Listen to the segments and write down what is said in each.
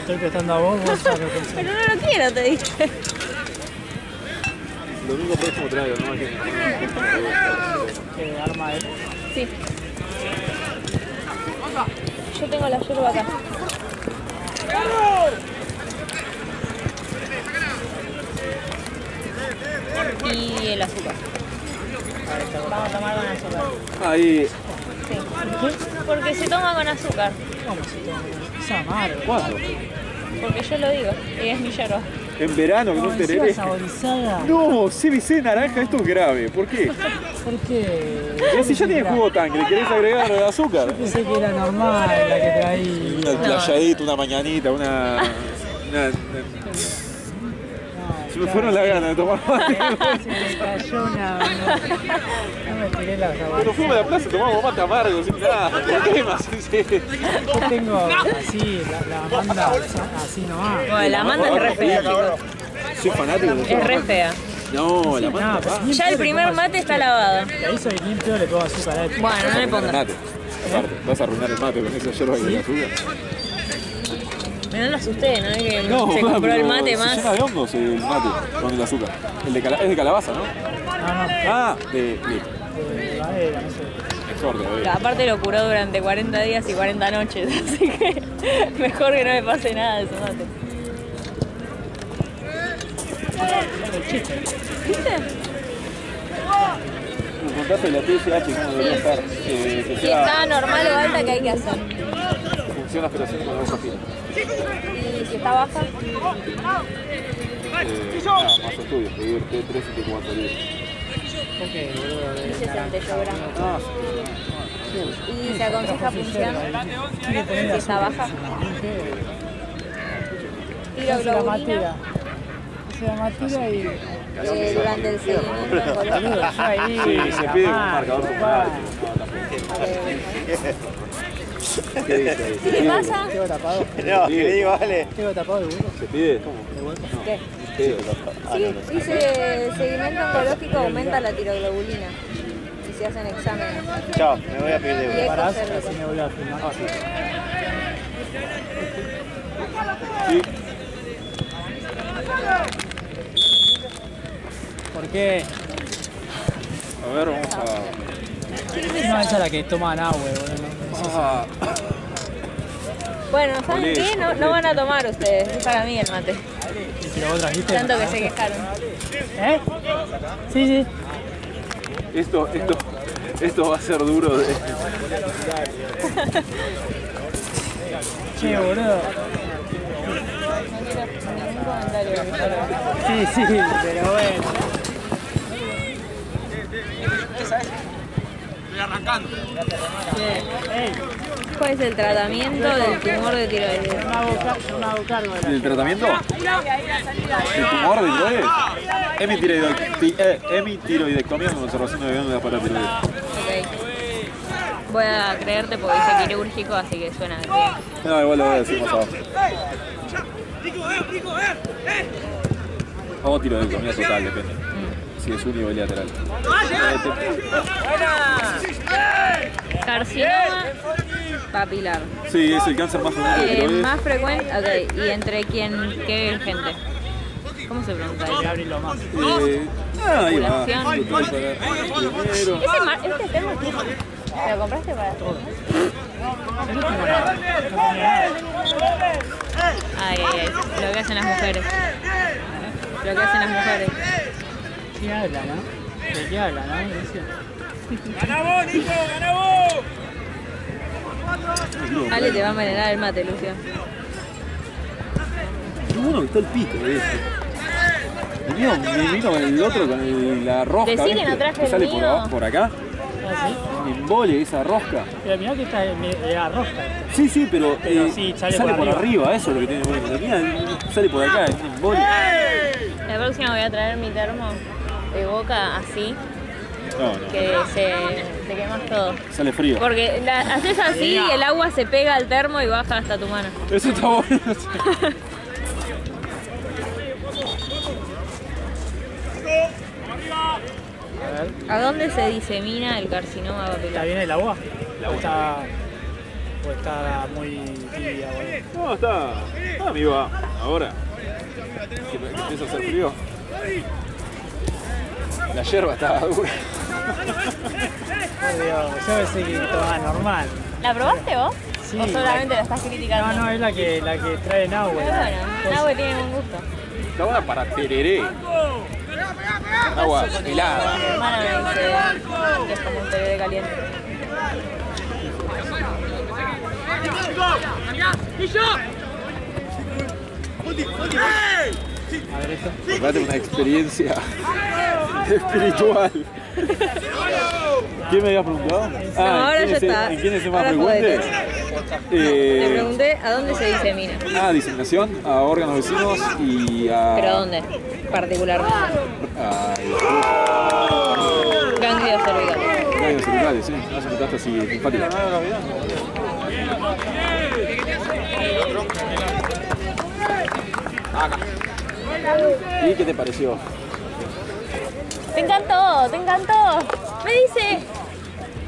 estoy prestando a vos, vos sabes. Pero no lo quiero, te dije. Lo único próximo traigo, ¿no? ¿Qué arma es? Sí. Yo tengo la yerba acá. Y el azúcar. Vamos a tomar con azúcar. Ahí. Sí. Porque se toma con azúcar. ¿Cómo se toma? Es amargo. ¿Cuándo? Porque yo lo digo. Y es mi yerba. En verano, que no te encima lees. saborizada. No, CBC naranja, esto es grave. ¿Por qué? ¿Por qué? Y si ya tiene jugo tanque, ¿le querés agregar azúcar? Pensé que era normal la que traí. Una playadita, una mañanita, una... Se me fueron las ganas de tomar mate. Se me cayó una... No me tiré la saborizada. Cuando fuimos a la plaza tomamos mate amargo, sin nada. ¿Qué más? Yo tengo así, la manda así nomás. Bueno, la manda es re fea, chicos. Soy fanático de eso. Es re fea. No, la No, manda pero va. ni Ya el pedo le primer pongo mate está azúcar. lavado. Le hizo de limpio, le pongo azúcar a él. Bueno, no le El pongas. mate. Aparte, vas a arruinar el mate con esa yerba y el azúcar. Pero no lo asusté, ¿no? Es que No, se compró el pero mate se más. llena de hongos el mate con el azúcar. Es de calabaza, ¿no? No, Ah, de madera, no sé. mejor de Pero aparte lo curó durante 40 días y 40 noches, así que mejor que no me pase nada de ese mate. ¿Viste? Me contaste la TSH, ¿cómo debería estar? Que Si está normal o alta, ¿qué hay que hacer? función de aspiración con hoja fina. Y si está baja, Nada, más estudios, pedir T3 y T4 libros. ¿Por qué, boludo? dice 68 gramos. Ah, Y se aconseja función si está baja. Esa es la Tiroglobulina matera. Esa es la matera y... durante el seguimiento oncológico. Yo ahí... sí, se pide con un marcador pulmonar. ¿Qué dice ahí? ¿Qué pasa? Tengo tapado. No, que le digo, vale. Tengo tapado de huevo. ¿Se pide? ¿Qué? ¿Qué? Sí, dice seguimiento oncológico aumenta la tiroglobulina. Y se hacen exámenes. Chao, me voy a pedir de Y vuelta. Parás, ecocérvico. así me voy a filmar. Sí. ¿Por qué? A ver, vamos a... No, esa es la que toman agua, boludo. Ah, Bueno, ¿saben Olé, qué? No van a tomar ustedes. Es para mí el mate. Pero vos trajiste. Tanto que se quejaron. ¿Eh? Sí, sí. esto va a ser duro de... Che, boludo. Ningún comentario. Sí, sí, pero bueno. ¿Cuál es el tratamiento del tumor de tiroides? No me hago cargo de la... ¿El tratamiento? ¿El tumor de tiroides? Hemitiroidectomía con observación de glándulas paratiroides. Ok. Voy a creerte porque dice quirúrgico, así que suena bien. No, igual lo voy a decir más abajo. O tiroidectomía total, depende. Si es uni o bilateral. Carcinoma papilar. Sí, es el cáncer más frecuente de tiroides. Más frecuente, ok. ¿Y entre quién, qué gente? ¿Cómo se pregunta eso? Abrirlo más. Ahí va. Población. Primero. Este termo es tuyo. ¿Te lo compraste para todo? Ay, ay, ay. Lo que hacen las mujeres. Lo que hacen las mujeres. ¿Qué habla, no? ¿De qué habla, no? Dice. ¡Gana vos, Nico! ¡Gana vos! Ale te va a envenenar el mate, Lucio. Qué bueno que está el pico de este. Me vino con el otro, con la rosca. Decí que ¿viste? no traje Que el sale mío. por acá. ¿Ah, sí? Un embole esa rosca. Pero mirá que está la rosca. Sí, sí, pero, Pero sí, sale por por arriba. arriba. Eso es lo que tiene bueno. La mía sale por acá, es un embole. La próxima voy a traer mi termo de boca así, No, no. que te quemas todo. Sale frío. Porque haces así y el agua se pega al termo y baja hasta tu mano. Eso está bueno. A ver. ¿A dónde se disemina el carcinoma ¿Está papilar? bien el agua? Está... ¿O está muy tibia? No, está viva ahora. Que empieza a hacer frío. La yerba estaba dura. Oh, Dios, yo pensé que estaba normal. ¿La probaste vos? Sí. ¿O solamente la estás criticando? No, es la que trae Nahue. Pero bueno, Nahue tiene buen gusto. Está buena para tereré. Agua helada. Mi hermana me dice que es como un tereré caliente. A ver esto. Acordate una experiencia espiritual. ¿Quién me había preguntado? ahora ¿quién ya es está. ¿en quién es el más Ahora frecuente? Le pregunté a dónde se disemina. Diseminación, a órganos vecinos y a... ¿Pero a dónde? Particularmente. Ganglios cervicales. Ganglios cervicales, sí. Hacen metástasis linfática. ¿Y qué te pareció? Te encantó, te encantó. Me dice,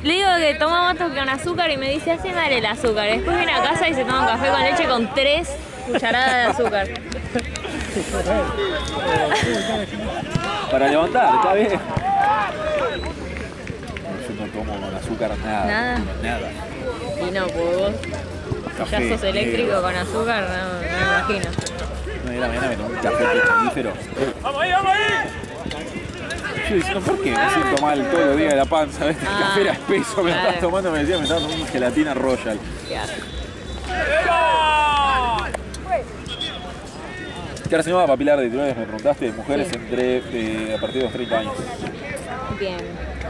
le digo que toma mato con azúcar y me dice, así dale el azúcar. Después viene a casa y se toma un café con leche con 3 cucharadas de azúcar. Para levantar, está bien. Yo no tomo con azúcar nada. ¿Nada? Nada. Y no, pues vos, si ya sos eléctrico con azúcar, no me imagino. No, de la mañana me tomé un café petrolífero. ¡Vamos ahí, vamos ahí! Yo diciendo, ¿por qué me siento mal todos los días de la panza? ¿Ves? El café era espeso, me lo estaba tomando, me decía, me estaba tomando una gelatina Royal. ¿Qué carcinoma papilar de tiroides me preguntaste? Mujeres Sí. entre a partir de los 30 años. Bien.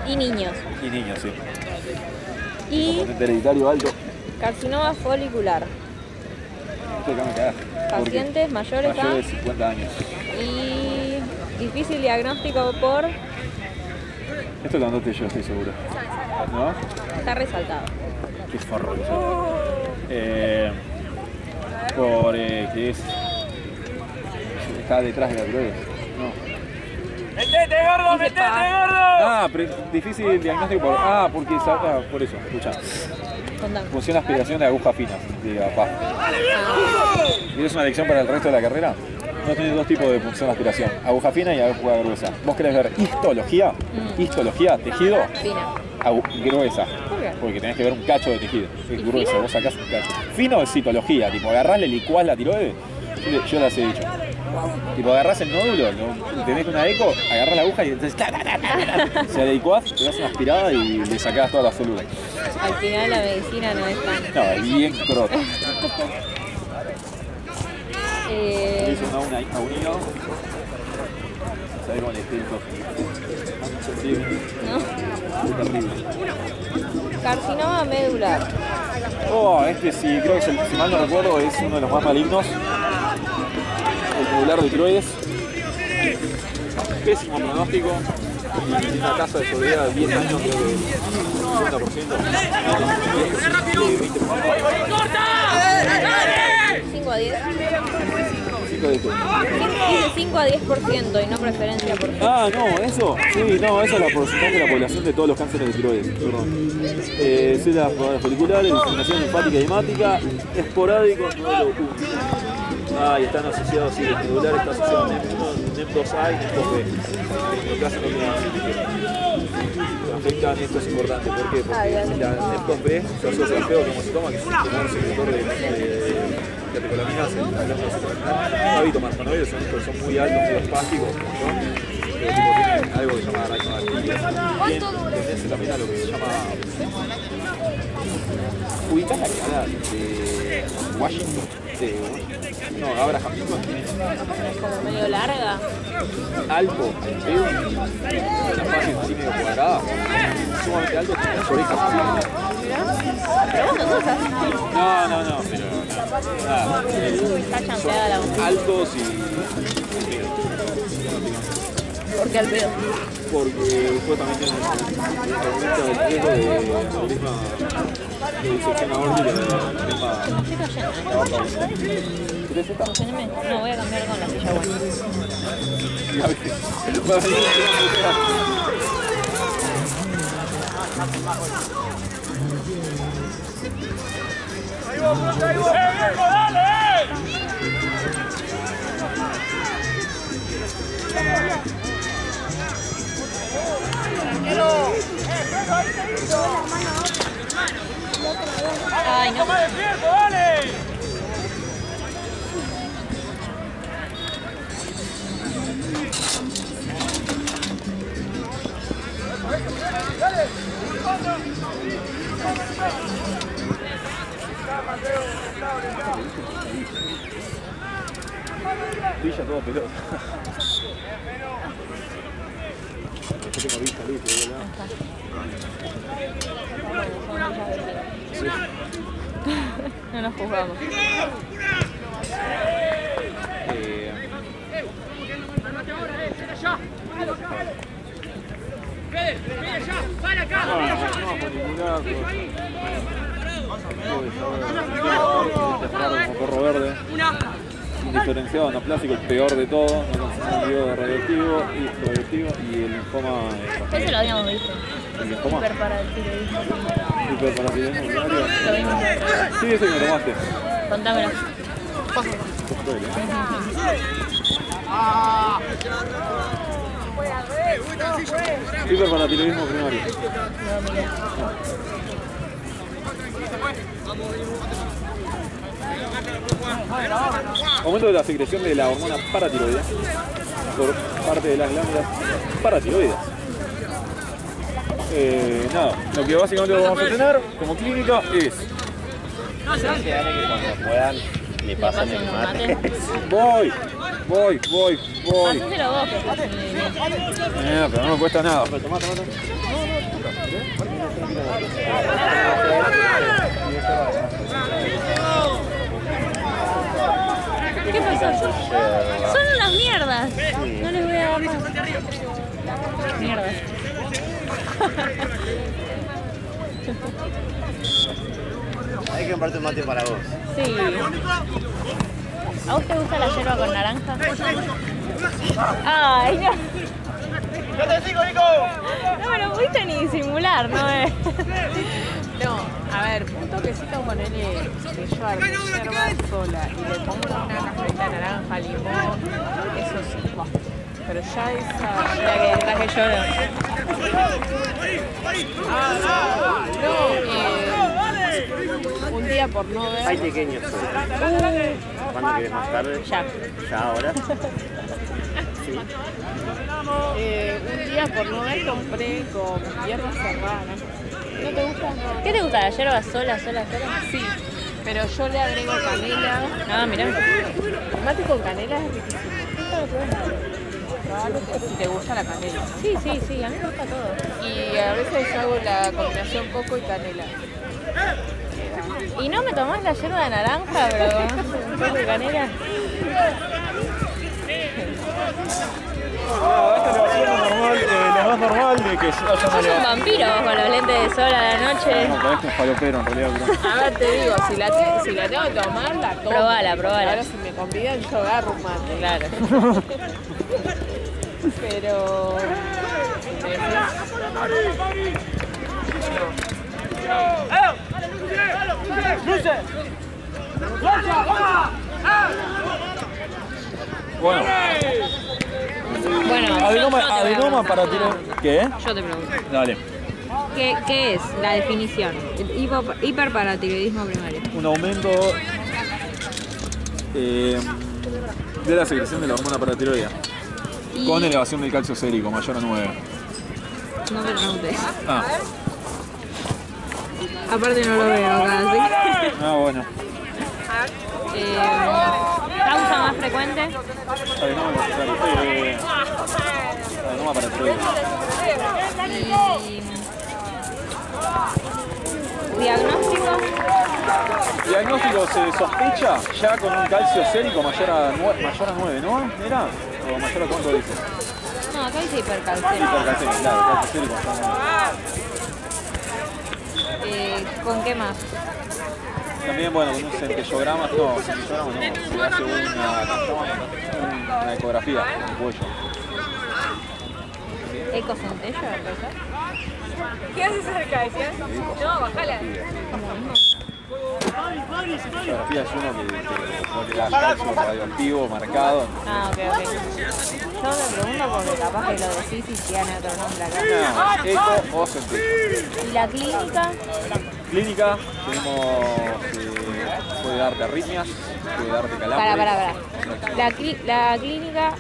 Y niños. Y niños, sí. Y Componente hereditario alto. carcinoma folicular. Esto acá me cagás. Pacientes mayores a... Mayores de 50 años. Y difícil diagnóstico por... Esto lo anoté yo, estoy seguro. ¿No? Está resaltado. Qué forro que soy. Por que es... Está detrás de la tiroides. No. ¡Metete, gordo, metete, gordo! Pero difícil diagnóstico por... porque por eso, escucha. Contame. Funciona aspiración de aguja fina, de APA. ¿Y es una lección para el resto de la carrera? No tenés dos tipos de función de aspiración, aguja fina y aguja gruesa. ¿Vos querés ver histología? Histología, tejido, Fina. gruesa. ¿Por qué? Porque tenés que ver un cacho de tejido. Es ¿Y grueso, fina? vos sacás un cacho. Fino es citología, tipo agarrás, le licuás la tiroides. Yo las he dicho. Tipo agarrás el nódulo, tenés una eco, agarrás la aguja y entonces se la licuás, te das una aspirada y le sacás todas las células. Al final la medicina no es tan... No, es bien crota. Le hice a un hígado. ¿Sabés cómo le esté el ¿No? Es terrible. Carcinoma medular. Sí, creo que si mal no recuerdo es uno de los más malignos. El medular de tiroides. Pésimo pronóstico. Y una tasa de sobrevida de 10 años, creo que 50%. 5 a 10. 5 de qué? Dice 5 a 10% y no preferencia por... No, eso. Sí, no, eso es la porcentaje de la población de todos los cánceres de tiroides. Perdón. Células foliculares, diseminación linfática y hemática, esporádico, nódulo y están asociados, sí, el medular está asociado a NEM1, NEM2A y NEM2B. En el caso no afectan, esto es importante, ¿por qué? Porque la NEM2B se asocia al feo-cromocitoma, que es un tumor secretor de catecolaminas, el glándulo suprarrenal. No habito marfanoides, son muy altos, muy espásticos, ¿no? Pero tipo tienen algo que se llama aracnoactilia. Tendencia también a lo que se llama... ¿Ubicás la cara de Washington? No, Abraham Lincoln tiene Como medio larga. alto, feo, una fase así medio cuadrada, sumamente alto, tiene las orejas así. Pero vos no sos así. No, pero nada. Está champeada la boca. Altos y... ¿Por qué al pedo? Porque después también tiene aumento del riesgo de aneurisma de disección aórtica, de aneurisma aorta. ¿Querés esta? Sosteneme. No, voy a cambiar con la silla buena. Ay, no. Villa todo pelota. Yo tengo vista, listo, No nos juzgamos. Perro verde, indiferenciado, anaplásico, el peor de todo, no consumido radioactivo y el linfoma. Eso lo habíamos visto. ¿El linfoma? Hiperparatiroidismo. Hiperparatiroidismo primario. Sí, eso que me tomaste. Contámelo. Hiperparatiroidismo primario. Aumento de la secreción de la hormona paratiroidea por parte de las glándulas paratiroides. Nada, lo que básicamente vamos a tener como clínica es... Que cuando puedan le pasan el mate. Voy. Hacéselo vos, que estás en el... Pero no me cuesta nada. ¿Qué pasó? Son unas mierdas. No les voy a dar más. Mierdas. Hay que comprarte un mate para vos. Sí. ¿A vos te gusta la yerba con naranja? Ay, no. ¡Yo te sigo, Nico! No me lo pudiste ni disimular, ¿no? No, a ver, un toquecito con él que yo armo yerba sola y le pongo una cajita de naranja, limón, eso sí. Pero ya esa... La que traje yo, no. Un día por no ver... Hay pequeños. ¿Cuándo quieres más tarde? Ya. ¿Ya ahora? Sí. un día por no ver compré con hierbas serranas. ¿No te gusta? ¿Qué te gusta? ¿La yerba sola? Sí, pero yo le agrego canela. Ah, mirá. El mate con canela es riquísimo. Probalo si te gusta la canela. Sí, a mí me gusta todo. Y a veces hago la combinación coco y canela. ¿Y no me tomás la yerba de naranja, pero con un poco de canela? Esta es la versión normal, la más normal de que haya Sos un vampiro vos con los lentes de sol a la noche. No, parece un falopero en realidad, bro. A ver, te digo, si la tengo que tomar, la tomo. Probala. Ahora si me convidan, yo agarro un mate. Claro. Pero... Bueno. Bueno, Adenoma para tirar. ¿Qué? yo te pregunto. Dale. ¿Qué es la definición? Hiperparatiroidismo primario. Un aumento de la secreción de la hormona paratiroidea. Con elevación del calcio sérico, mayor a 9. No te preguntes. Ah, Aparte no lo veo acá, ¿sí? bueno. ¿Causa más frecuente? Adenoma paratiroidea. ¿Y diagnóstico? Diagnóstico se sospecha ya con un calcio sérico mayor a 9, ¿no? Mira, o mayor a cuánto dice. No, acá dice hipercalcemia. Hipercalcemia, claro, calcio sérico. ¿Con qué más? También, bueno, con un centellogramas, no, se hace una ecografía en el cuello. ¿Ecocentella? ¿Qué haces cerca? ¿Decías? No, bajala. Radiografía es uno que le da calcio radioactivo marcado. Ah, ok. Yo me pregunto porque capaz que lo decís y tiene otro nombre acá. No, eco o sentir. ¿Y la clínica? Clínica, tenemos puede darte arritmias, puede darte calambres. Para. La clínica,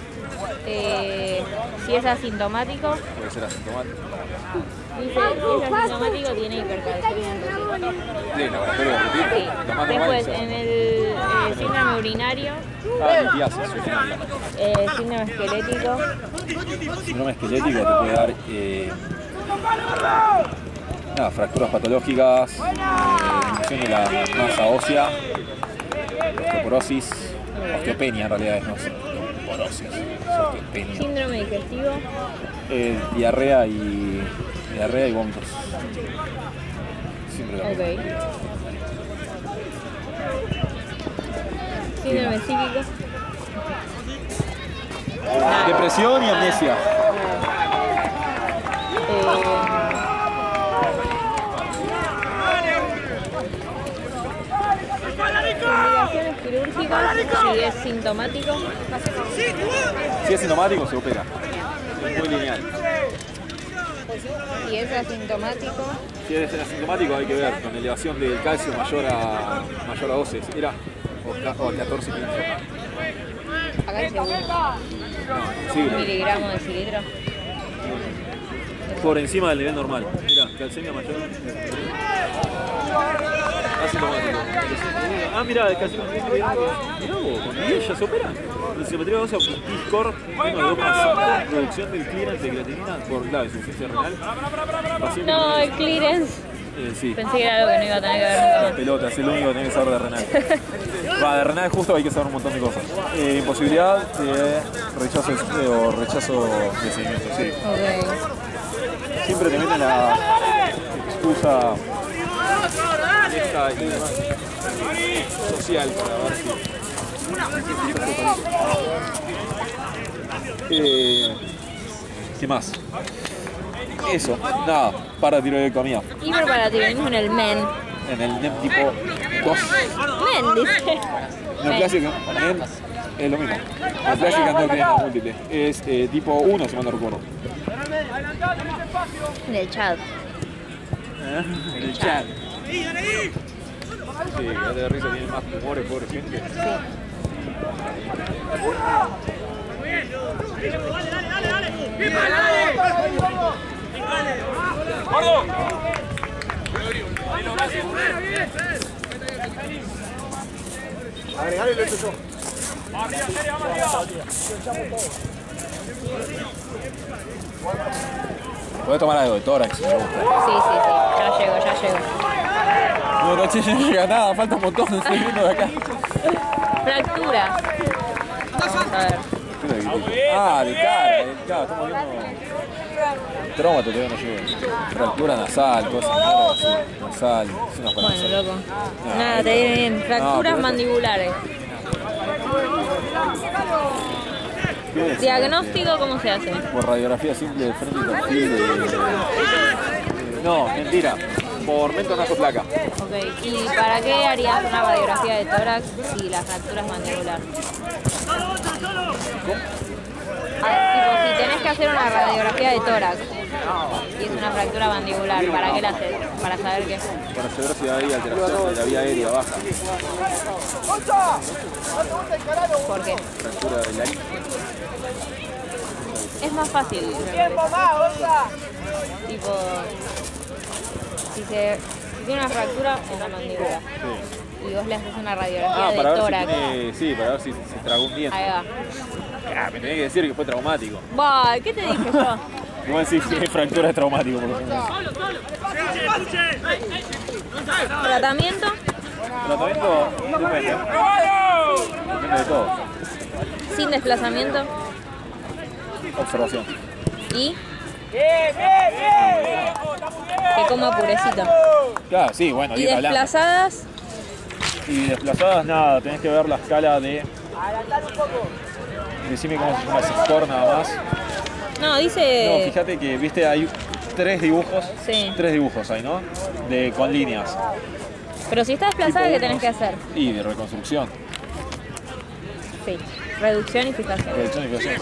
si es asintomático. Puede ser asintomático. Dice, si es asintomático tiene hipercalcemia. Sí, laboratorio de rutina. Sí. Lo más normal Después, es en el síndrome urinario, litiasis, síndrome esquelético. síndrome esquelético te puede dar fracturas patológicas, disminución de la masa ósea, osteoporosis, osteopenia en realidad no es osteoporosis, es osteopenia. Síndrome digestivo. Diarrea y vómitos. Siempre lo mismo. Ok. Síndrome psíquico. Depresión y amnesia. Indicaciones quirúrgicas, si es sintomático. Si es sintomático se opera. Es muy lineal. Si es asintomático. Si es asintomático hay que ver con elevación del calcio mayor a 12. Era o a 14 15. Acá dice 1 Sí, miligramos de cilindro. por encima del nivel normal. Mira, calcemia mayor. Asintomático. Ah, mira, calcemia mayor. Mirá vos, con 10 ya se opera. Densitometría ósea, T-score 1,2,5. Reducción del clearance de creatinina por insuficiencia renal. Paciente No, el clearance. Sí. Pensé que era algo que no iba a tener que ver La pelota, es el único que tiene que saber de renal. De renal justo hay que saber un montón de cosas. Imposibilidad, rechazo de seguimiento, sí. Ok. Siempre te meten la excusa esta y demás social para ver si... ¿Qué más? Eso, nada, paratiroidectomía. Hiperparatiroidismo en el MEN. En el NEM tipo 2. MEN, dice. Neoplásica, NEM es lo mismo. Neoplásica endocrina múltiple. Es tipo 1, si mal no recuerdo. En el chat. En el chat. Sí, la de risa tiene más tumores, pobre gente. ¡Gordo! Agregale el tuyo. Podés tomar algo de tórax si me gusta. Sí. Ya llego. No, che, no llega nada, falta un montón, estoy viendo de acá. Fractura. Vamos a ver. Ah, de cara, estamos viendo. Trómato todavía no llega. Fractura nasal, cosas así. Nasal, es una Bueno, loco. Nada, te viene bien. Fracturas mandibulares. ¿Diagnóstico cómo se hace? Por radiografía simple de frente y perfil No, mentira. Por placa. Ok. ¿Y para qué harías una radiografía de tórax si la fractura es mandibular? Tipo, si tenés que hacer una radiografía de tórax y es una fractura mandibular, ¿para qué la haces? ¿Para saber qué? Para saber si hay alteración de la vía aérea baja. ¿Por qué? Fractura de la isla. Es más fácil. Tipo, si tiene una fractura en la mandíbula y vos le haces una radiografía de tórax. Sí, para ver si se tragó un diente. Ahí va. Me tenés que decir que fue traumático. Bah, ¿qué te dije yo? Igual decís que fractura es traumático, por ejemplo. ¿Tratamiento? Tratamiento depende. Depende de todo. Sin desplazamiento. Observación. Y que coma purecito. Claro, sí, bueno, ¿Y desplazadas? Y desplazadas, nada, tenés que ver la escala de... Decime cómo se llama ese score nada más. No, dice... No, fíjate que, viste, hay 3 dibujos. Sí. 3 dibujos hay, ¿no? Con líneas. Pero si está desplazada, ¿qué tenés que hacer? Y de reconstrucción. Sí, reducción y fijación. Reducción y fijación, sí.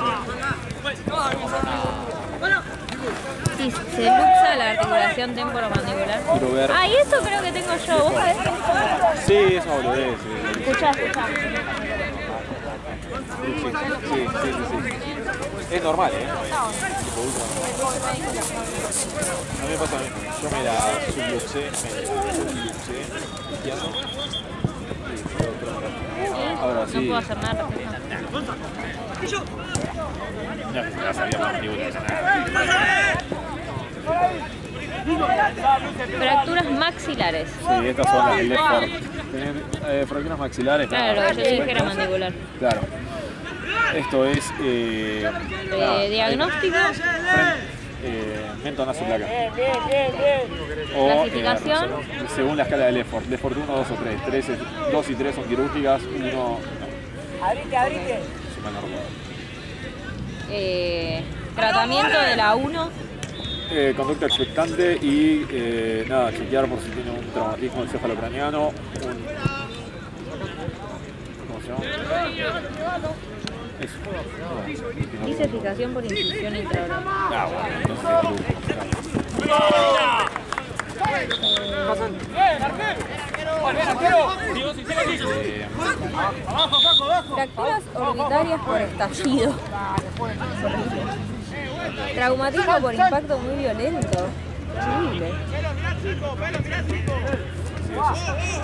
Y se luxa la articulación temporomandibular. Quiero ver. Ah, y eso creo que tengo yo. ¿Vos sabés? Sí, es una boludez. Escuchá, escuchá. Sí. Es normal, ¿eh? A mí me pasa lo mismo. Yo me la subluxé, ahora sí. No puedo hacer nada. No, la sabía mandíbula, Fracturas maxilares. Sí, estas son las del left forward. Tener fracturas maxilares. Claro, lo que yo dije era mandibular. Claro. Esto es Diagnóstico. Mento nasoplaca. O Clasificación. según la escala de Leffort. Leffort 1, 2 o 3. 2 y 3 son quirúrgicas, 1. Abrite. Si mal no recuerdo. Tratamiento de la 1. Conducta expectante y nada, chequear por si tiene un traumatismo encefalocraniano. ¿Cómo se llama? Eso. Dice fijación por incisión intraoral. Ah, bueno, entonces Fracturas orbitarias por estallido. Traumatismo por impacto muy violento. Increíble.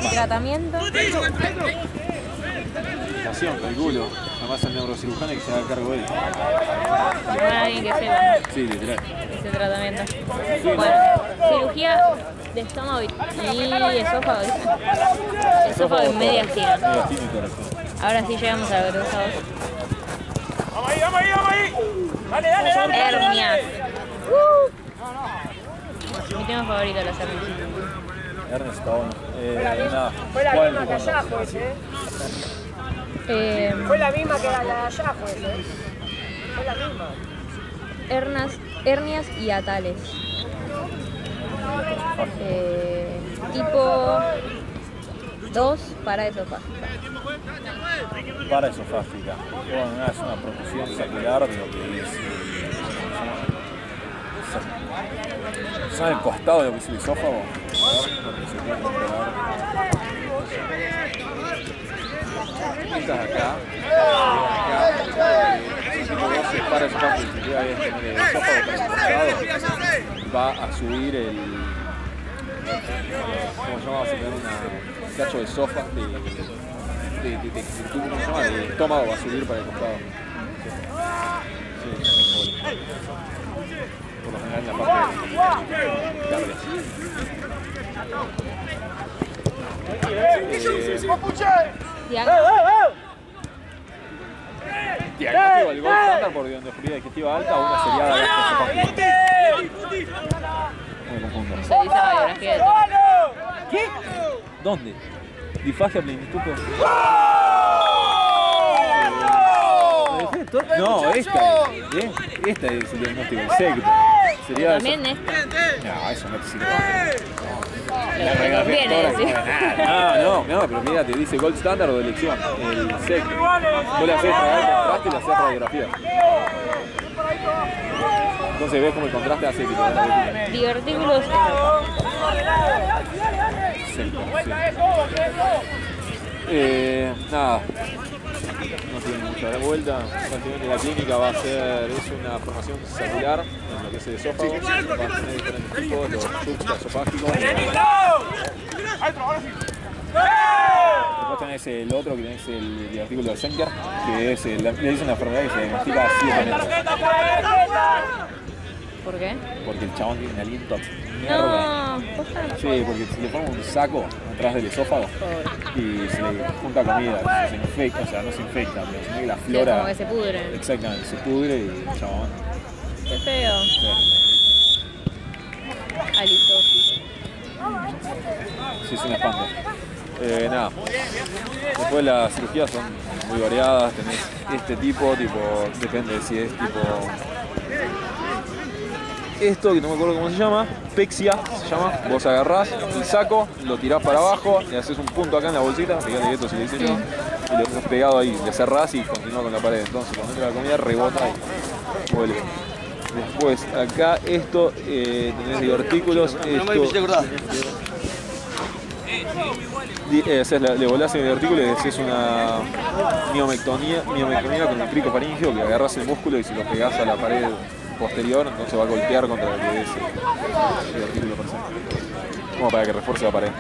Y tratamiento. calculo. Además el neurocirujano que se haga cargo de él. Bueno, alguien que sepa Sí, literal. ese tratamiento. Bueno, cirugía de estómago y esófago, ¿viste? Esófago en media esquina. Media esquina y corazón. Ahora sí llegamos a la gruesa 2. Vamos ahí. Dale. Hernias. Mi tema favorito, las hernias. Hernes está bueno. Nada. Fue la ¿Cuál misma te que allá, cuento? pues, Fue la misma que la de allá, pues, Fue la misma. Hernias y atales. Tipo 2 para esofágica. Paraesofágica. Bueno, es una profusión sacral de lo que es. ¿Saben el costado de lo que es el esófago? A ver, porque se puede comparar. Estas acá. Si no se para el esófago y se queda bien tener el esófago para el costado, va a subir el. ¿Cómo se llama? Va a tener un cacho de esófago. ¿Cómo se llama? El estómago va a subir para el costado. Sí, por lo general en la parte diagnóstico del gold standard por endoscopía digestiva alta o una seriada de esofágica. Me confundo. Se dice radiografía de todo. ¿Qué? ¿Dónde? Disfagia plenitud. No, esta es el diagnóstico exacto. Sería También esta. No, eso no te sirve. La conviene decir. No, pero mira, te dice gold standard o de elección. El SEC. Vos le haces contraste y le haces radiografía. Entonces ves como el contraste hace que te da la retina. Divertículos. Nada. No tiene mucha vuelta. Básicamente la clínica va a ser, es una formación celular en lo que es el esófago. Va a tener diferentes tipos, los juxtaesofágicos. Después tenés el otro que tenés el artículo de Schenker, que es le dice una enfermedad que se diagnostica a 7 metros. ¿Por qué? Porque el chabón tiene un aliento mierda. No, posta. Sí, porque se le pone un saco atrás del esófago y se le junta comida, se infecta, o sea, no se infecta, pero sino que la flora. Como que se pudre. Exactamente, se pudre y el chabón. Qué feo. Sí. Halitosis. Sí, es un espanto. Nada. Después las cirugías son muy variadas, tenés este tipo, depende de si es tipo. Esto, que no me acuerdo cómo se llama. aspexia, se llama. Vos agarrás el saco, lo tirás para abajo, le haces un punto acá en la bolsita, fíjate que esto si le hice yo, y lo tenés pegado ahí, le cerrás y continúa con la pared. Entonces cuando entra la comida rebota y vuelve. Después acá esto, tenés divertículos, le volás el divertículo y haces una miomectomía con el cricofaringeo, que agarras el músculo y si lo pegás a la pared posterior, entonces va a golpear contra lo que es el divertículo per se. Como para que refuerce la pared.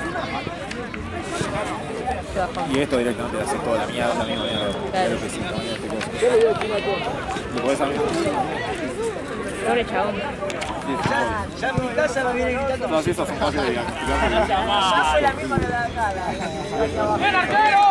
Y esto directamente le haces toda la mierda, la misma mierda. Claro que sí, lo podés abrir. Pobre chabón. Ya en mi casa me viene gritando. Todas estas son fáciles de diagnosticar. Ya fue la misma que la de acá. ¡Bien, arquero!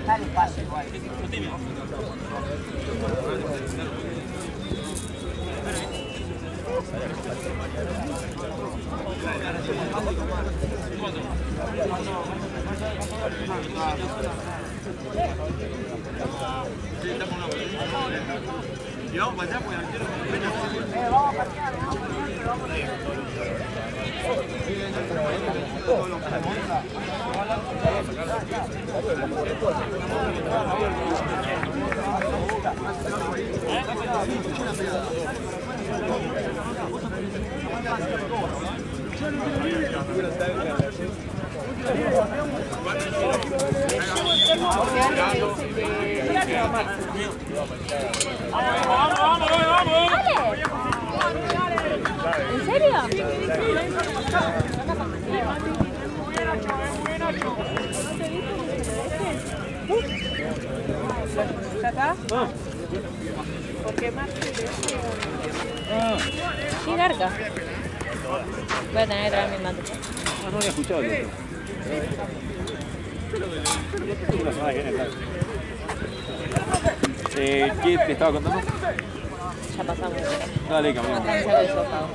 Dale paso igual. Vamos a parquear, ¿En serio? ¿Ya está? Porque más Sí, garca. Voy a tener que traer mi mate. No había escuchado el otro. La semana que viene, ¿qué te estaba contando? Ya pasamos. Dale, cambiamos. Cáncer de esófago.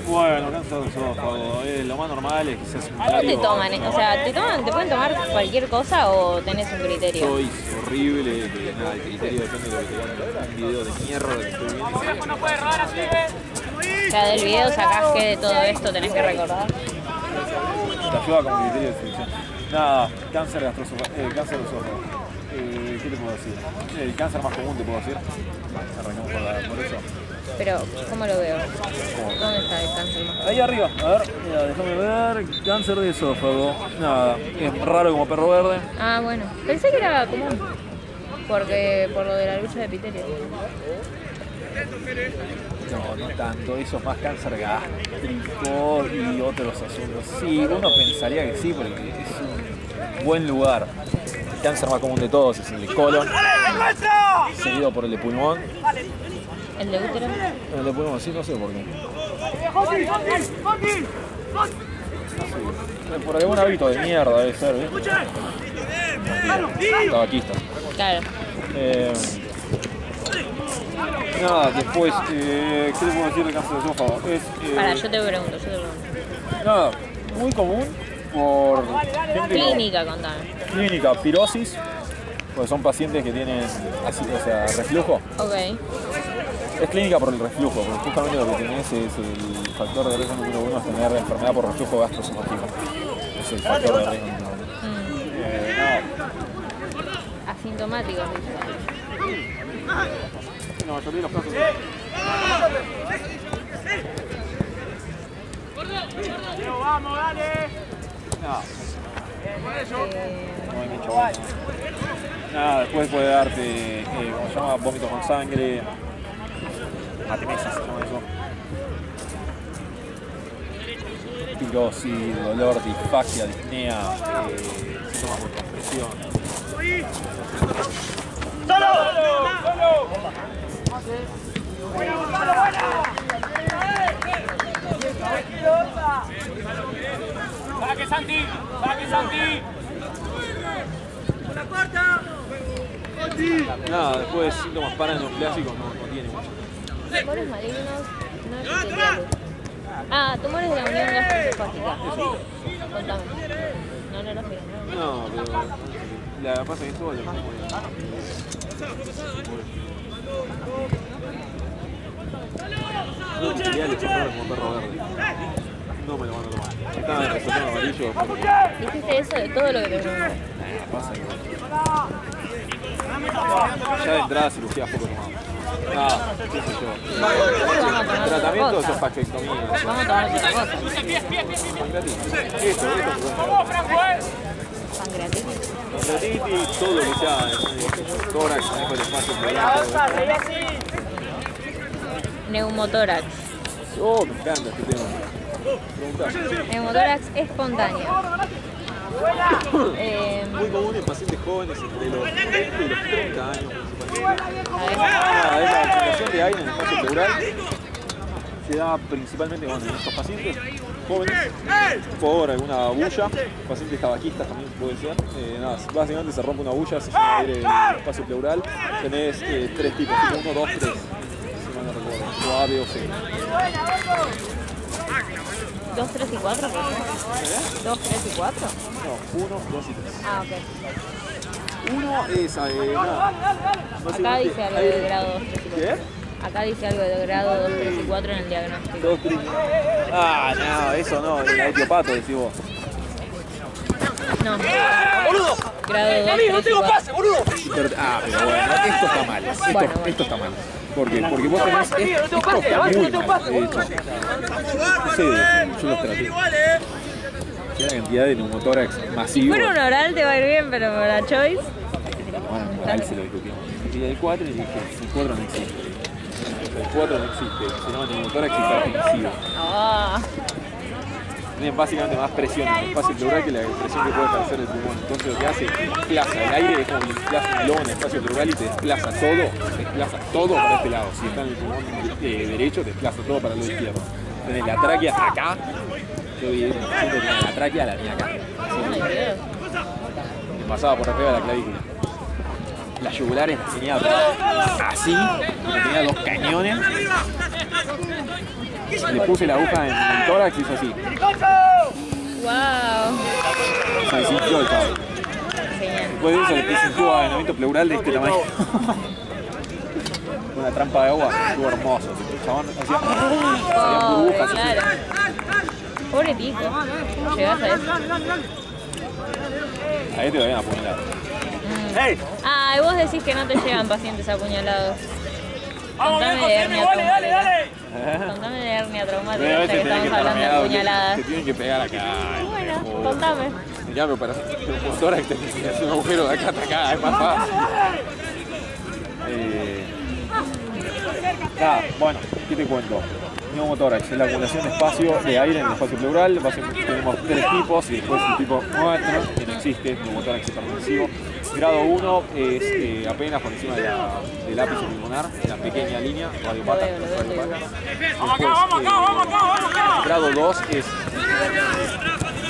Bueno, cáncer de esófago. Lo más normal es que seas un ¿Cómo te toman? O sea, ¿te pueden tomar cualquier cosa o tenés un criterio? Soy horrible, que nada, el criterio depende de lo que te dan. Un video de mierda que estoy viendo. Ya del video sacás que de todo esto tenés que recordar. Te ayuda como criterio de selección. Nada, cáncer de esófago. ¿Qué te puedo decir? El cáncer más común te puedo decir. Arrancamos por eso. Pero, ¿cómo lo veo? ¿Dónde está el cáncer más? Ahí arriba, a ver, mira, déjame ver, cáncer de esófago. Nada, es raro como perro verde. Ah, bueno. Pensé que era común. Porque por lo de la lucha de epitelio. No tanto, eso es más cáncer gástrico y otros asuntos. Sí, uno pensaría que sí, porque es un buen lugar. El cáncer más común de todos es el de colon, seguido por el de pulmón. ¿El de útero? El de pulmón, sí, no sé por qué. Por algún hábito de mierda debe ser, ¿viste? Tabaquista. Claro. Nada, después, ¿qué te puedo decir de cáncer de esófago? Pará, yo te pregunto. Nada, muy común por gente Clínica, contame. clínica, pirosis, porque son pacientes que tienen así, o sea, reflujo. Ok. Es clínica por el reflujo, porque justamente lo que tenés es el factor de riesgo número 1 es tener enfermedad por reflujo gastroesofágico. Es el factor de riesgo número 1. Nada. Asintomáticos, dice. La mayoría de los casos. ¡Vamos, dale! No. No hay mucho bueno. Nada, después puede darte, como se llama, vómito con sangre, atenesis, se llama eso. Pirosis, dolor, disfagia, disnea, síntomas de compresión. ¡Solo! ¡Solo! ¡Saque, Santi! ¡Saque, Santi! Nada, después de síntomas paraneoplasicos no tiene mucho. Tumores malignos, no epiteliales. Ah, tumores de la unión gastroesofágica. Contame. No los miro, ¿no? No, pero la pasa que todo lo mismo. No quería le chocaba como perro verde. No me lo van a tomar. Estaba en el resultado amarillo. Dijiste eso de todo lo que te pregunté. Pasa que ya de entrada cirugía poco tomado. Ah, qué sé yo. Tratamiento de sofacectomía. Vamos a tomar otra cosa. Esto. Pancreatitis. Pancreatitis, todo lo que sea tórax, manejo del espacio pleural. Neumotórax. Oh, me encanta este tema. Preguntá. Neumotórax espontáneo. Muy común en pacientes jóvenes entre los 20 y los 30 años. A ver. Es la acumulación de aire en el espacio pleural. Se da principalmente en estos pacientes jóvenes por alguna bulla, pacientes tabaquistas también puede ser. Nada, básicamente se rompe una bulla, se llena aire en el espacio pleural. Tenés 3 tipos, tipo 1, 2, 3. Si mal no recuerdo, o A, B o C. 2, 3 y 4, ¿por qué? 2, 3 y 4. No, 1, 2 y 3. Ah, ok. 1 es nada. Acá dice algo de grado 2, 3 y 4. ¿Qué? Acá dice algo de grado 2, 3 y 4 en el diagnóstico. 2, 3. Ah, no, eso no, el etiopato decís vos. No. ¡Boludo! Grado 2, ¡No tengo pase, boludo! Ah, pero bueno, esto está mal. Esto está mal. ¿Por qué? Porque vos tenés. Esto está muy mal, de hecho. No sé, yo los traté. La cantidad de neumotórax masivo. Si fuera un oral te va a ir bien, pero para Choice. Bueno, oral se lo discutimos. Y el 4 y dije, el 4 no existe. El 4 no existe, se llama neumotórax hipertensivo. Ah. Tiene básicamente más presión en el espacio pleural que la presión que puede ejercer el pulmón. Entonces lo que hace es desplaza el aire, es como que desplaza un globo en el espacio pleural y te desplaza todo para este lado. Si está en el pulmón derecho, te desplaza todo para el lado izquierdo. Tenés la tráquea acá, yo vi un paciente que tenía la tráquea, la tenía acá. Me pasaba por arriba de la clavícula. Las yugulares las tenía así, tenía 2 cañones. Le puse la aguja en el tórax y hizo así. Wow. Se desinfló el caballo. Después de eso le puse un tubo de aislamiento pleural de este tamaño. Una trampa de agua, estuvo hermoso. El chabón hacía salían burbujas. Claro. Pobre Tico. ¿Cómo llegás a eso? Ahí te lo habían apuñalado. Ah, y vos decís que no te llegan pacientes apuñalados. Contame de hernia traumática. Contame de hernia traumática, ya que estamos hablando de apuñaladas. Te tienen que pegar acá. Bueno, contame. Mirá, pero para un tórax te hace un agujero de acá hasta acá, es más fácil. Nada, bueno, ¿qué te cuento? Neumotórax es la acumulación de espacio de aire en el espacio pleural. Tenemos 3 tipos y después el tipo 4, que no existe, neumotórax hipertensivo. Grado 1 es apenas por encima del ápice pulmonar, la pequeña línea, radiopata. Grado 2 es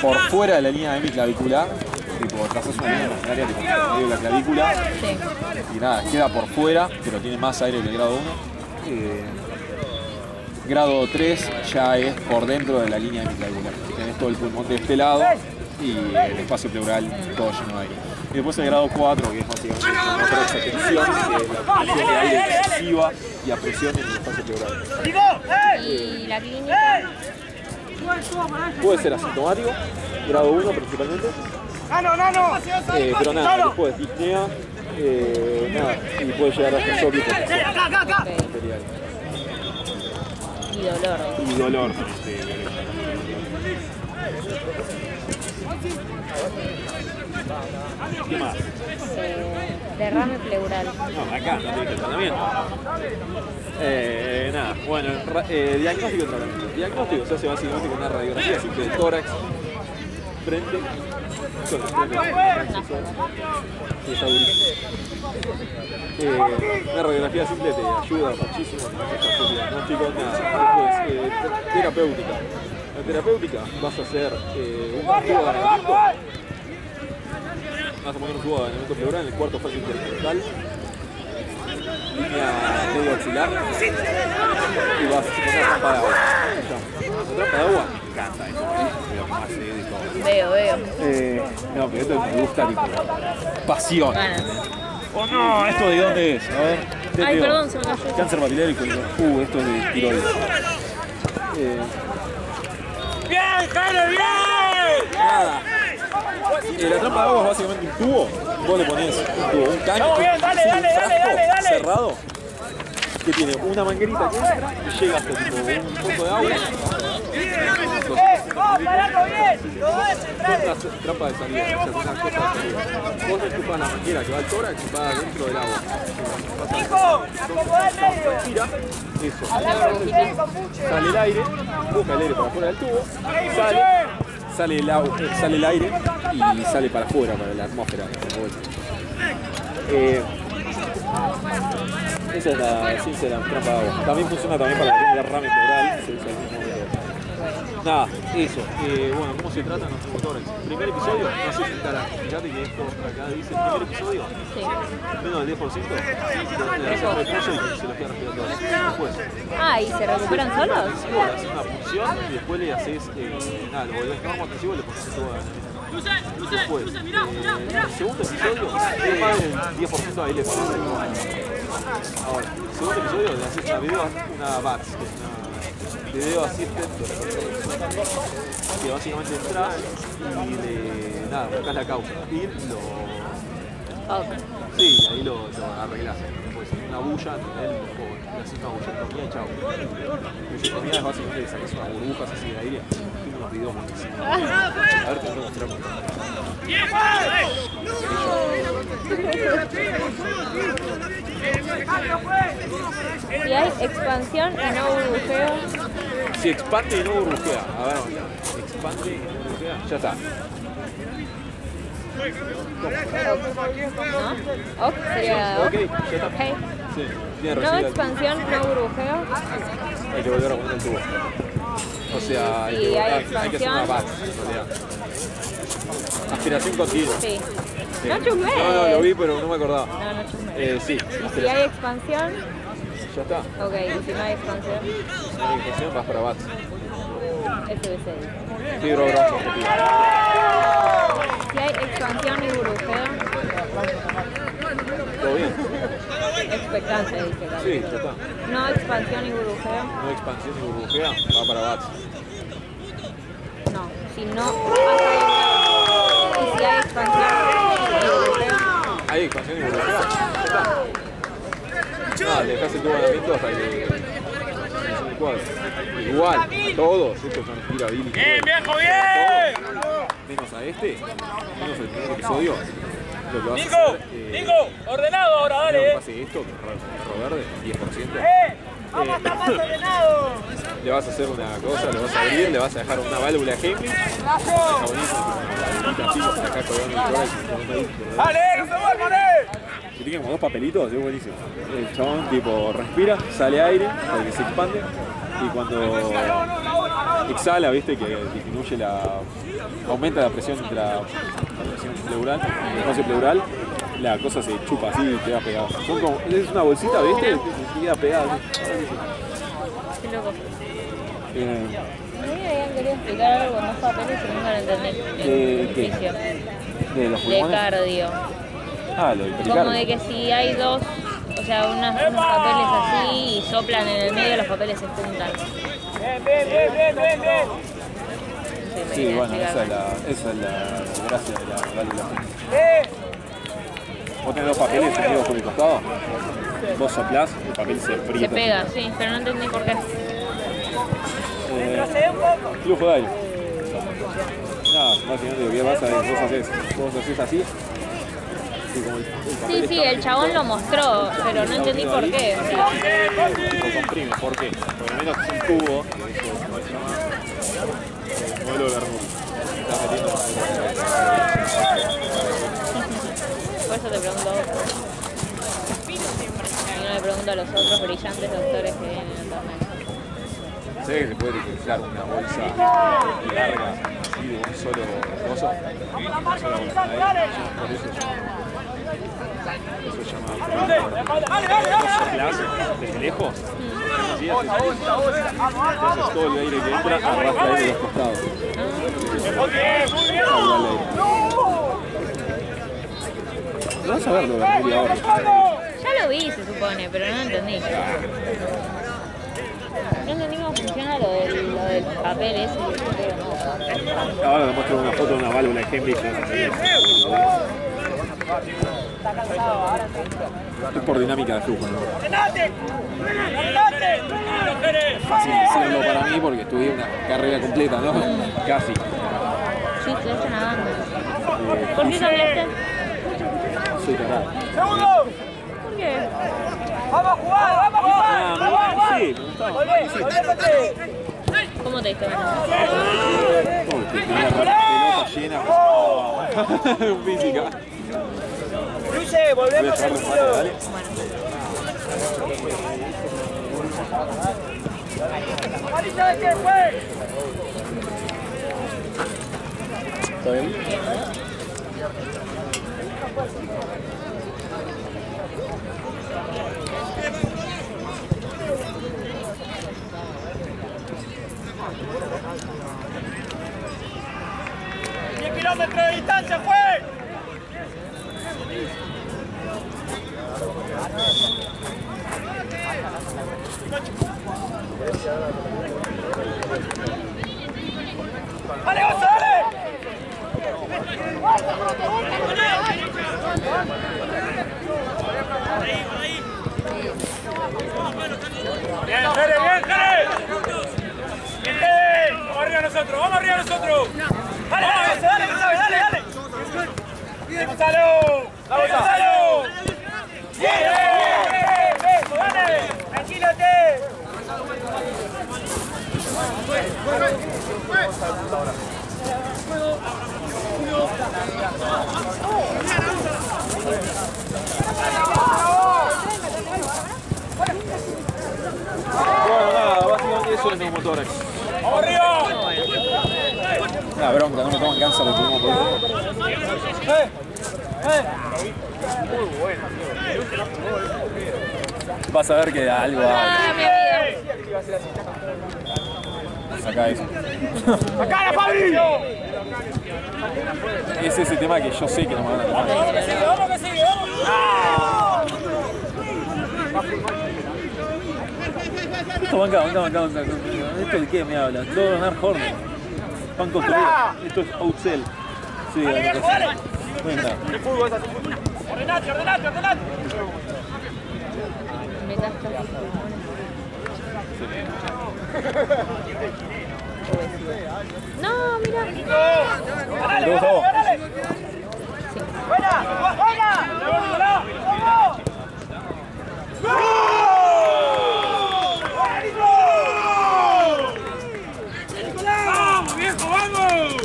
por fuera de la línea hemiclavicular, tipo trazas una línea imaginaria tipo en medio de la clavícula. Sí. Y nada, queda por fuera, pero tiene más aire que el grado 1. Grado 3 ya es por dentro de la línea hemiclavicular. Tenés todo el pulmón de este lado y el espacio pleural todo lleno de aire. Y después el grado 4, que es básicamente otra extensión, que es la acumulación de aire excesiva y a presión en el espacio pleural. ¿Y la clínica? Puede ser asintomático, grado 1 principalmente. Pero nada, después disnea, nada, y puede llegar a ser sólido. Y dolor. Y dolor. ¿Qué más? Derrame pleural. No, acá no tiene que tratamiento. Nada, bueno, diagnóstico y tratamiento. Diagnóstico se hace básicamente con una radiografía simple de tórax, frente Sí, está durísimo. Una radiografía simple te ayuda muchísimo en el diagnóstico. Después, terapéutica. La terapéutica vas a hacer un tubo de ganamiento. Vas a poner un tubo de ganamiento pleural en el cuarto fascio intercostal. Línea medio axilar. Y vas a hacer una trampa de agua. La trampa de agua me encanta eso. Más de todo. Veo. No, pero esto me gusta tipo pasión. Oh no, ¿esto de dónde es? A ver. Ay, perdón, se me cayó. Cáncer papilérico. Esto es de tiroides. ¡Bien, Jaime, bien! Nada. La trampa de agua es básicamente un tubo. Vos le ponés un tubo, un caño, un frasco cerrado que tiene una manguerita que entra y llega hasta tipo un poco de agua. Trampa de salida, o sea, una cosa de salida. Vos no chupas la manguera que va al tórax, chupada dentro del agua. Respira, eso. Sale el aire, busca el aire para afuera del tubo, sale el aire y sale para afuera, para la atmósfera. Esa es la ciencia de la trampa de agua. También funciona también para el derrame pleural, se usa el mismo método. Nada, eso. Bueno, ¿cómo se tratan los motores? Primer episodio, no sé si estará. Fíjate que esto acá dice primer episodio, menos del 10%, le haces reposo y se los queda respiratorio. Después. Ah, ¿y se recuperan solos? Le haces una punción y después le haces, nada, lo volvés normo intensivo y le pones todo a después, el segundo episodio, más del 10% ahí le pones. Ahora, el segundo episodio le haces una VATS, que es una video assistant, que básicamente entras y nada, buscas la causa y lo... Sí, ahí lo arreglás. Pues una bulla, le haces una bullotomía y chau. Bullotomía es básicamente que sacas unas burbujas así de aire. Tengo unos videos buenísimos. A ver, te voy a mostrar. Si hay expansión y no burbujeo. Si expande y no burbujea. A ver, expande y no burbujea. Ya está. ¿No? Ok, sería Ok, ya está. Okay. Sí, tiene No recién expansión, no burbujeo. hay que volver a poner el tubo. O sea, hay que hacer una VATS en realidad. Aspiración continua. Sí. Sí. No chumé. No, lo vi, pero no me acordaba. No chumé. Sí, Si hay expansión, ya está. ok, y si no hay expansión, Si no hay expansión, vas para VATS. FBC. Fibrobroncoskopía. Si hay expansión y burbujeo, ¿Todo bien? expectante, dice acá. Sí, ya está. No expansión y burbujeo, No expansión ni burbujea, va para VATS. no. Si no pasa ahí, y si hay expansión y burbujeo, ¿Hay expansión y burbujea? Ya está. Nada, le dejás el tubo de ganamiento hasta que funcione el cuadro. Igual, a todos, estos son tirabilis. ¡Bien, viejo, bien! Menos a este, menos el primer episodio. Lo que vas a ¡Nico! hacer, ¡Nico! ¡Ordenado ahora, Lo que dale! pase esto, perro verde, 10%. ¡Vamos a estar más ordenado! Le vas a hacer una cosa, le vas a abrir, le vas a dejar una válvula de Heimlich. Está bonito, una válvula así, acá colgando el tórax. ¡Dale, no se duerman, Que tiene como dos papelitos, es buenísimo. El chabón tipo respira, sale aire, porque se expande. Y cuando exhala, viste, que disminuye aumenta la presión de la presión pleural, el espacio pleural, la cosa se chupa así y queda pegada. Es una bolsita, viste, y queda pegada. qué loco. A mí me habían querido explicar algo con dos papeles y nunca lo entendí. ¿Qué? ¿De los De pulmones? cardio. Ah, lo del Como pericardio. de que si hay dos, o sea, unos papeles así y soplan en el medio, los papeles se juntan. bien! Sí, bueno, esa es la gracia de la válvula. Vos tenés dos papeles unidos por el costado, vos soplás, el papel se fríe. Se pega, sí, pero no entendí por qué. Flujo de aire. Nada, básicamente lo que pasa es que vos haces así. Y como el papel Sí, está el chabón lo mostró, pero no entendí por qué. Lo comprime, ¿por qué? Porque al menos es un tubo, que eso se llama modelo de Bernoulli. Está metiendo los otros brillantes doctores que vienen en el torneo. ¿Sé que se puede utilizar una bolsa larga así de un solo coso? Por eso se llama soplas desde lejos. Entonces todo el aire que entra arrastra aire de los costados. Lo vas a ver luego, media hora. Ya lo vi, se supone, pero no entendí. No entendí cómo funciona lo del papel ese. Ahora te muestro una foto de una válvula de Cambridge. Es por dinámica de flujo, ¿no? Es fácil decirlo para mí porque estudié una carrera completa, ¿no? Casi. Sí, estuviste nadando. ¿Por qué cambiaste? Soy cagado. ¿Por qué? ¡Vamos a jugar! ¡Vamos a jugar! Sí, me gustaba. ¿Cómo te diste cuenta? Porque tenía la pelota llena. Física. Luce, Voy a volvemos llevar al los tiro. panes, dale. Marisa, ¿de qué fue? ¿Está bien? ¡10 kilómetros de distancia fue! ¡Dale, Gonzo, dale! ¡Bien, Jere, bien, Jere! ¡Bien! ¡Vamos arriba nosotros, vamos arriba nosotros! ¡Dale, dale, Gonzo, dale, Gonzalo, dale, dale! ¡Bien, Gonzalo! ¡Vamos, Gonzalo! ¡Bien, bien, dale! ¡Tranquílote! Bueno, nada, básicamente eso es neumotórax. ¡Vamos arriba! Una bronca, no me toman cáncer de pulmón por eso. Vas a ver que algo Ah, mi vida. saca eso. ¡Acá la Fabri! Es ese tema que yo sé que no me van a tomar. ¡Vamos que sigue, vamos que sigue! Esto banca. ¿Esto de qué me habla? Todo ganar Hornet. Pan construido. Esto es outsell. Sí, ¡Dale, viejo, dale! Cuenta. El fútbol es así. ¡Ordenate, ordenate, ordenate! No, mira. ¡Dale, dale, dale! ¡Buena! ¡Buena! ¡Vamos, viejo, vamos!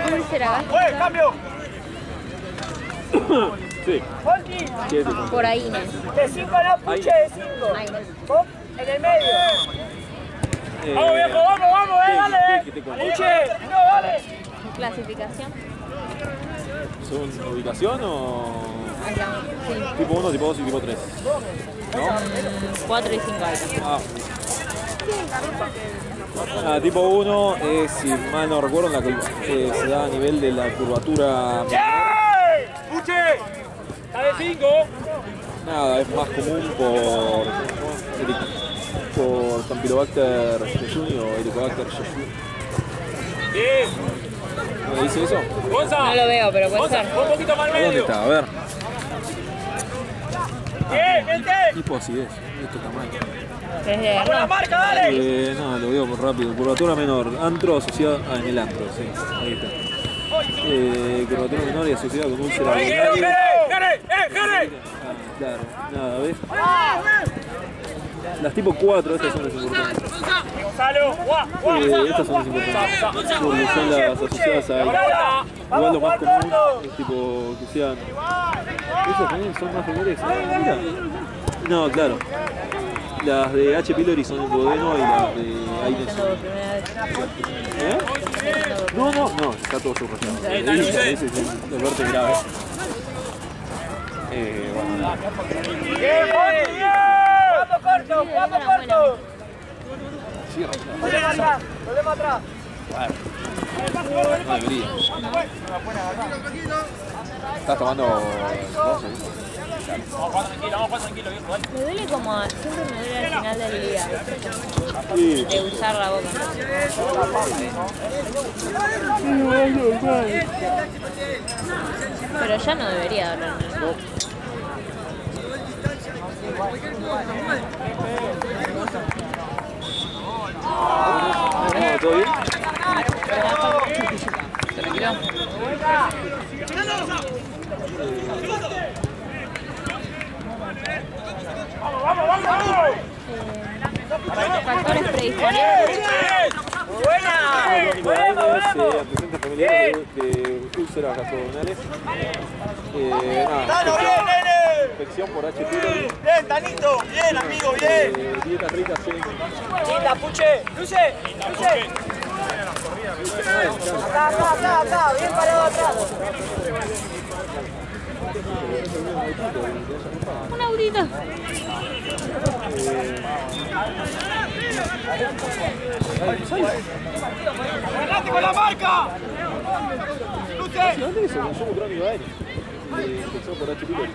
¿Cómo dice la gasta? ¡Pues, cambio! Sí. ¡Volti! Por ahí, ¿no? De 5 no, puche de 5. Ahí. Vos, en el medio. ¡Vamos, viejo, vamos, vamos, dale! ¿Qué te cuento? ¡Puche! ¡No, dale! Clasificación. ¿Son ubicación o Ahí está. Sí. tipo 1, tipo 2 y tipo 3? ¿No? 4 y 5 ahí. Tipo 1 es, si mal no recuerdo, la que se da a nivel de la curvatura. ¡Puche! ¡Está de 5! Nada, es más común por Campylobacter jejuni o Helicobacter jejuni. ¡Bien! ¿Me dice eso? ¡Gonza! No lo veo, pero puede ser. Un poquito más al ¿Dónde medio. está? A ver. ¡Bien, gente! Tipo acidez. Esto está mal. ¿Querés ¡Vamos a la leerlo? marca, dale! No, lo veo por rápido. Curvatura menor. Antro asociado. En el antro, sí. Ahí está. Curvatura menor y asociada con úlcera ¡Jere, urinaria. Jere! ¡Jere! Claro, nada, ¿ves? Las tipo 4, estas son las importantes. Gonzalo, guau, guau. Estas son las importantes. Porque son las asociadas a igual lo más común es tipo que sean... Esos también son más familiares. Mira. No, claro. Las de H. pylori son en duodeno y las de aire son... ¿Eh? No, está todo subrayado. Ese es el verte grave. Bueno. ¡Jugando corto! Cierra. Problema atrás. No debería. Estás tomando cosas. Me duele como, siempre me duele al final del día. Sí. De usar la boca. Pero ya no debería doler. No, ¿todo bien? Tranquilo. Factores predisponientes. Antecedentes familiares de úlceras gastroduodenales. Infección por H. pylori. Bien, Tanito. Bien, amigo, bien. Dietas ricas en... Linda, Puche. Luce. Acá. Bien parado atrás. Un autito. ¡Adelante con la marca! ¡Luce! ¿Dónde es eso? Consumo crónico de aire. Infección por H. pylori.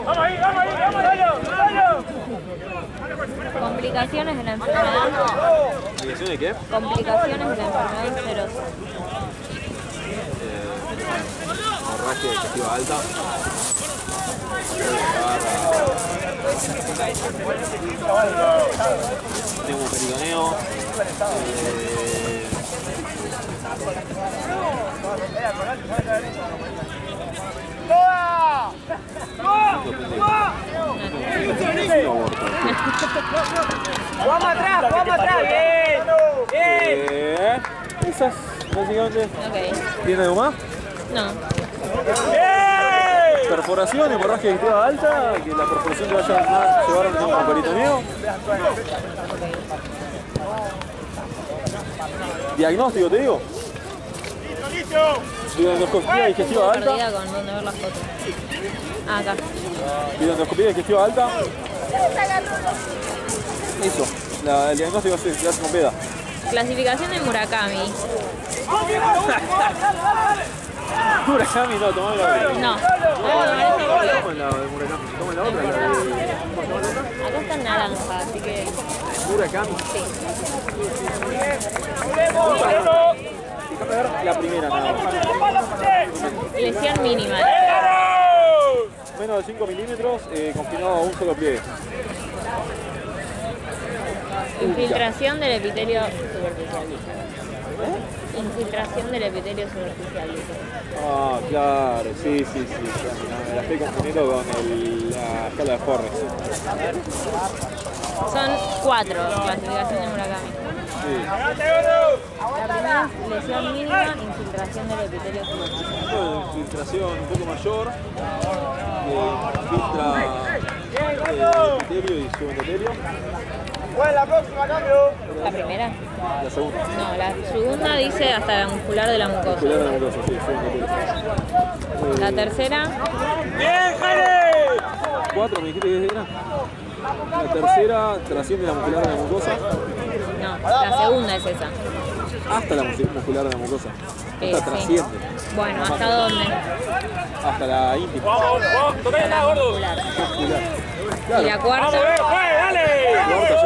¡Vamos ahí! ¡Dale! Complicaciones de la enfermedad. ¿Complicaciones de qué? Complicaciones de la enfermedad icterosa. Hemorragia digestiva alta. Neumoperitoneo. ¡Vamos atrás! ¡Bien! Esas, básicamente. Ok. ¿Tiene algo más? No. Perforación, hemorragia digestiva alta, que la perforación te vaya a llevar a un neumoperitoneo. Diagnóstico, te digo. Endoscopía digestiva alta. Perdida con dónde ver las fotos. Ah, acá. Endoscopía digestiva alta. Eso, el diagnóstico se hace con veda. Clasificación de Murakami. Murakami no, tomame la otra. No. Toma la de Murakami, toma la otra, la de... Acá está en naranja, así que... Murakami. Sí. Déjame ver la primera nada más. Lesión mínima. Menos de 5 milímetros, confinado a un solo pliegue. Infiltración del epitelio superficial. Infiltración del epitelio superficial. Ah, claro, sí. Me la estoy confundiendo con la escala de Forres. Son 4, clasificación de Murakami. Sí. La primera es lesión mínima, infiltración del epitelio superficial. Bueno, infiltración un poco mayor, infiltra epitelio y subendotelio. Bueno, la próxima, cambio. ¿La primera? La segunda. No, la segunda dice hasta la muscular de la mucosa. Muscular de la mucosa, sí, subendotelio. La tercera, ¡Bien, Jale! 4, me dijiste que era. La tercera trasciende la muscular de la mucosa. no, la segunda es esa. Hasta la muscular de la mucosa. Esta Sí. trasciende. Bueno, ¿hasta dónde? Hasta la íntima. Vamos, tocale nada, gordo. Muscular. Muscular. Y la cuarta, ¡Dale! La otra